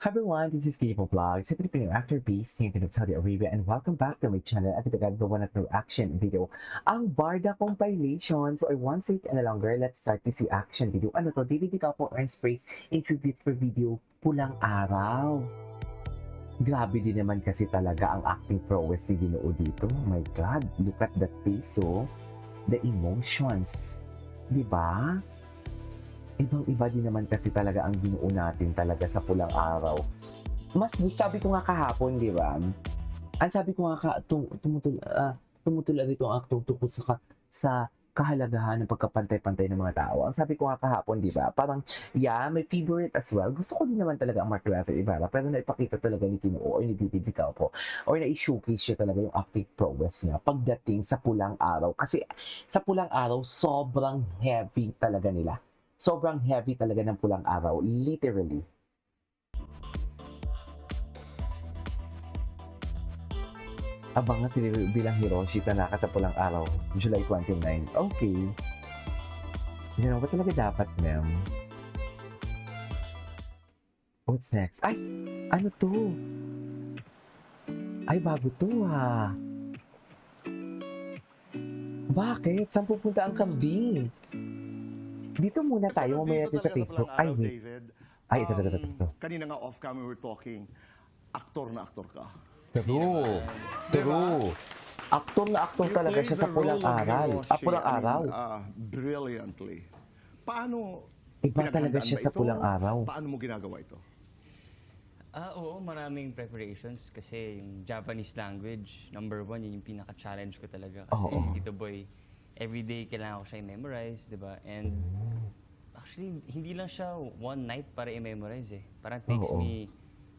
Hi everyone, this is Kipo Vlog, sa Filipino actor based in Saudi Arabia, and welcome back to my channel at pinagagawa na reaction video ang Barda compilation. So I won't say it any longer, let's start this reaction video. Ano to? David Dicapo earns praise in tribute for video Pulang Araw. Grabe din naman kasi talaga ang acting prowess ni Ginoo dito. Oh my God, look at that face, oh. The emotions. Diba? Ibang-iba din naman kasi talaga ang Ginoo natin talaga sa Pulang Araw. Mas sabi ko nga kahapon, di ba? Ang sabi ko nga tumutulad dito ang aktong tungkol sa kahalagahan ng pagkapantay-pantay ng mga tao. Ang sabi ko nga kahapon, di ba? Parang, yeah, may favorite as well. Gusto ko din naman talaga ang Mark Rafael Ibarra, pero naipakita talaga ni Ginoo or ni David Dicapo or na-showcase siya talaga yung acting prowess niya pagdating sa Pulang Araw. Kasi sa Pulang Araw, sobrang heavy talaga nila. Sobrang heavy talaga ng Pulang Araw, literally. Abangan si bilang Hiroshi Tanaka sa Pulang Araw, July 29. Okay. You know, ba talaga dapat, ma'am? What's next? Ay! Ano to? Ay, bago to ah. Bakit? Saan pupunta ang kambing? Dito muna tayo, mamaya natin sa Facebook. Ay, wait. David. Ay, ito. Kanina nga off-cam we were talking, aktor na aktor ka. True. True. Aktor na aktor You talaga played siya sa the Pulang role of Aral. Hiroshi, Pulang Araw. Brilliantly. Paano Iba talaga pinaghandaan siya ba sa ito? Pulang Araw. Paano mo ginagawa ito? Oo, maraming preparations kasi yung Japanese language, number one, yun yung pinaka-challenge ko talaga. Kasi dito boy, everyday kailangan ko siya i-memorize, di ba? And actually, hindi lang siya one night para i-memorize eh. Parang takes me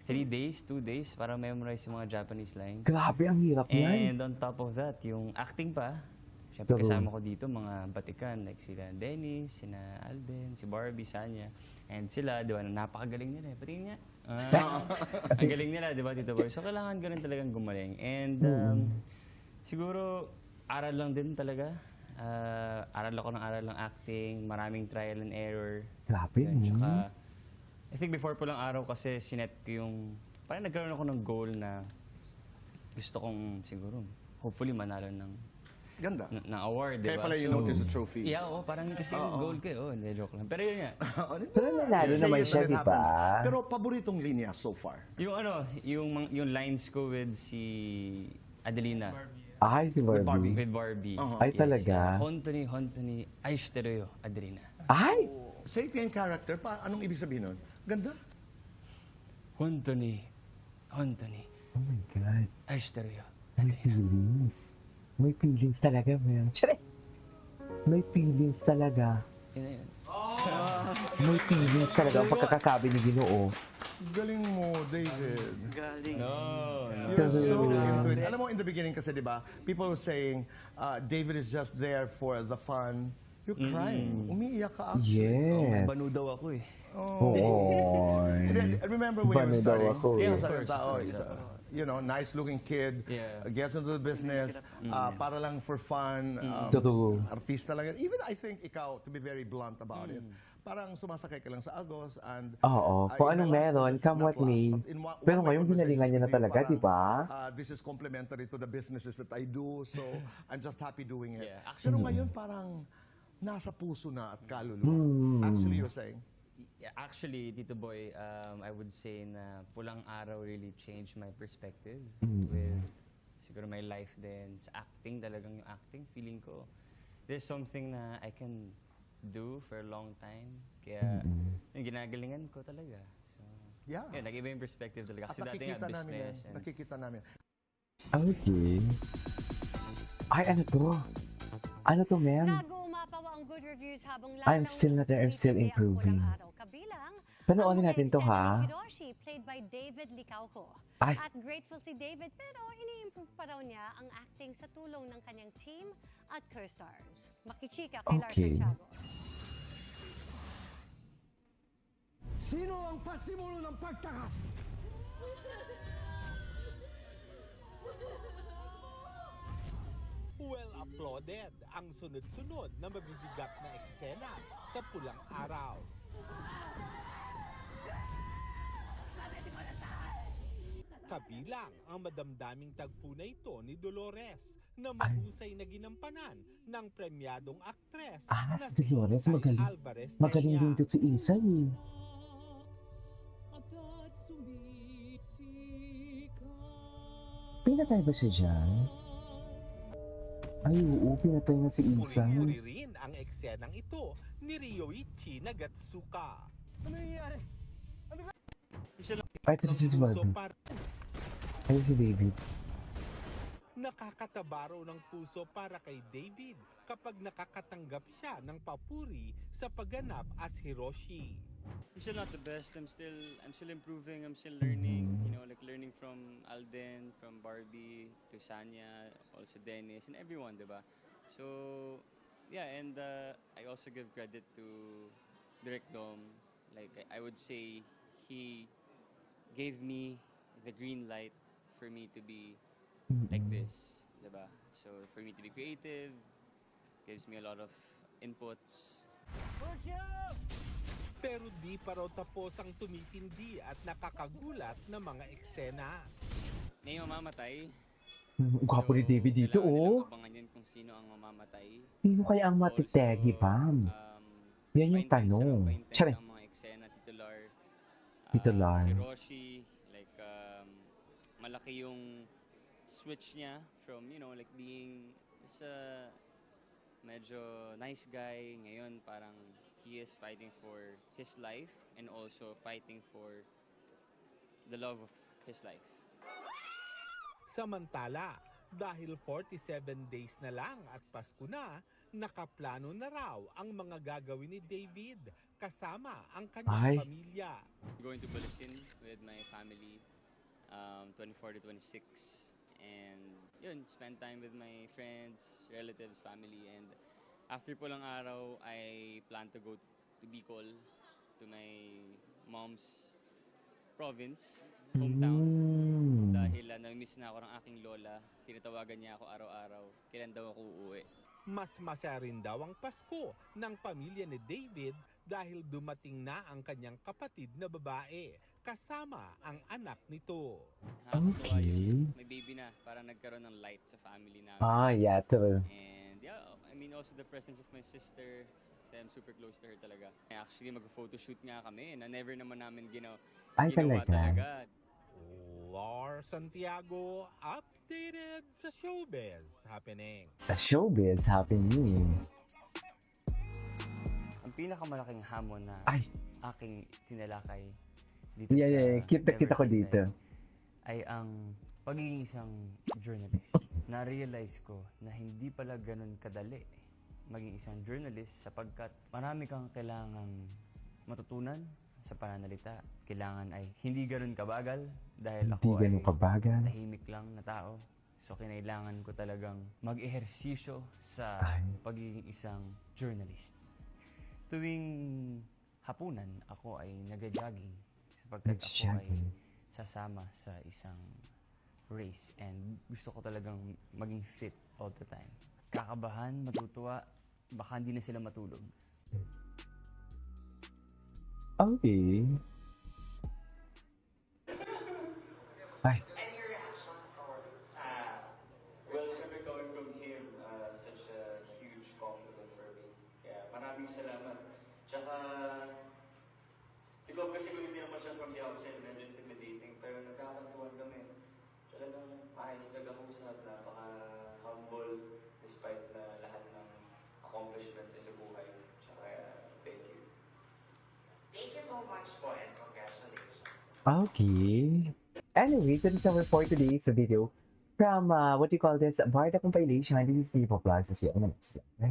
3 days, 2 days para memorize yung mga Japanese lines. Grabe, ang hirap And yan. on top of that, yung acting pa, syempre kasama ko dito mga batikan like sila Dennis, sina Alden, si Barbie, Sanya. And sila, di ba, napakagaling nila eh. Pati niya. Ang galing nila, di ba, Tito Boy? So, kailangan ganun talagang gumaling. And siguro, aral lang din talaga. Aral ako ng acting, maraming trial and error. Grabe, Tsaka, I think before po lang araw kasi sinet ko yung, parang nagkaroon ako ng goal na gusto kong siguro, hopefully manalo ng Ganda. award, di Kaya ba? pala you notice the trophy. Yeah, oo, parang yun kasi yung goal ko eh. Oo, hindi, joke lang. Pero yun nga, Pero nanalo Say naman it siya, when it di ba? happens. Pero paboritong linya so far? yung ano, yung lines ko with si Adelina. Ay, si Barbie. Barbie. With Barbie. Ay, talaga? Hontoni, ay shiteroyo, Adelina. Ay! Say it in character, anong ibig sabihin nun? Ganda. Hontoni, Oh my God. ay shiteroyo, May Adelina. feelings. May feelings talaga, ma'am. Tsare! May feelings talaga. Yun na yun. May feelings talaga ang pagkakasabi ni Ginoo. Galing mo, David. No. You're so into it. Alam mo, in the beginning kasi, di ba, people were saying, David is just there for the fun. You're crying. Umiiyak ka actually. Yes. Banu daw ako eh. Oo. And then, remember when you were Bano daw starting? ako eh. Yeah, of Isang course, tao, of course. you know, nice-looking kid, Yeah. gets into the business, para lang for fun, Totoo. artista lang. Even I think ikaw, to be very blunt about it, parang sumasakay ka lang sa Agos and Oo. Kung in anong the last meron, of this, come not what last, may. but in one Pero of my ngayon, ginalingan niya na conversations with you, talaga, parang, di ba? This is complementary to the businesses that I do, so I'm just happy doing it. Yeah, Pero ngayon parang nasa puso na at kaluluwa. Actually, you're saying? Yeah, actually, Tito Boy, I would say na Pulang Araw really changed my perspective with siguro my life din. Sa acting, talagang yung acting, feeling ko, there's something na I can do for a long time. Kaya, yung ginagalingan ko talaga. So, Yeah. yun, nag-iba yung perspective talaga. At Kasi dati nga nakikita namin yan. business. And, Nakikita namin. Okay. Ay, ano to? Ano to, ma'am? Umapaw ang good reviews habang I'm still not there, I'm still improving. Kabilang, Panoorin natin to, ha? Hiroshi, played by David Licauco. Ay. At grateful si David pero ini-improve pa raw niya ang acting sa tulong ng kanyang team at co-stars. Makichika kay Okay. Larsa Chago. Sino ang pasimulo ng pagtakas? Well applauded ang sunod-sunod na mabibigat na eksena sa Pulang Araw. Kabilang ang madamdaming tagpo na ito ni Dolores na mahusay na ginampanan ng premyadong aktres na Si Dolores, Isay magaling. Alvarez Magaling Senya. din to si Isay eh. Pinatay ba siya dyan? Ay, oo, pinatay na si Isay. Puri-puri rin ang eksenang ito ni Ryoichi Nagatsuka. Ay, ito si Puso Barbie. para Ay, si David. nakakataba raw ng puso para kay David kapag nakakatanggap siya ng papuri sa pagganap as Hiroshi. I'm still not the best. I'm still improving. I'm still learning. You know, like learning from Alden, from Barbie to Sanya, also Dennis, and everyone, diba? So, yeah, and I also give credit to Direk Dom. Like, I would say he gave me the green light for me to be like this, diba? So, for me to be creative, gives me a lot of inputs. Pero di pa raw tapos ang tumitindi at nakakagulat na mga eksena. May mamamatay. Ang gwapo ni David dito, kailangan oh. nilang abangan yun kung sino ang mamamatay. Sino kaya ang matitegi, Bam? Yan yung tanong. Pa-intense Tsare. ang mga eksena, titular. Titular. Si Hiroshi, like, malaki yung switch niya from, you know, like being just a medyo nice guy. Ngayon, parang he is fighting for his life and also fighting for the love of his life. Samantala, dahil 47 days na lang at Pasko na, nakaplano na raw ang mga gagawin ni David kasama ang kanyang pamilya. Going to Bulasin with my family, 24 to 26. And yun, spend time with my friends, relatives, family. And after po lang araw, I plan to go to Bicol, to my mom's province, hometown. Dahil na-miss na ako ng aking lola, tinatawagan niya ako araw-araw, kailan daw ako uuwi. Mas masaya rin daw ang Pasko ng pamilya ni David dahil dumating na ang kanyang kapatid na babae kasama ang anak nito. Nakakatuwa Okay. yun. May baby na, parang nagkaroon ng light sa family namin. Yeah, true. And yeah, I mean also the presence of my sister, kasi I'm super close to her talaga. Actually, mag-photoshoot nga kami na never naman namin ginawa talaga. Lar Santiago, updated sa showbiz happening. A showbiz happening. Ang pinakamalaking hamon na Ay. aking tinalakay dito Kita ko Never Say dito. Die ay ang pagiging isang journalist. Na-realize ko na hindi pala ganun kadali maging isang journalist sapagkat marami kang kailangang matutunan sa pananalita. Kailangan ay hindi ganun kabagal dahil ako Hindi ganun ay kabagal. tahimik lang na tao. So kinailangan ko talagang mag-ehersisyo sa pagiging isang journalist. Tuwing hapunan, ako ay nag-jogging sapagkat ako ay sasama sa isang race and gusto ko talagang maging fit all the time. Kakabahan, matutuwa, baka hindi na sila matulog. Okay. Ay, Well, syempre coming from him, such a huge compliment for me. Kaya maraming salamat. Tsaka, siguro kasi kung hindi naman siya from the outside, medyo intimidating, pero nagkakantuan kami. Talagang maayos nag-usap, napaka-humble, despite na lahat ng accomplishments niya sa buhay. Tsaka, thank you. Thank you so much po and congratulations. okay. Anyways, that is our for today's video from, what do you call this, Barda Compilation. This is Steve Vlog. See you on the next vlog.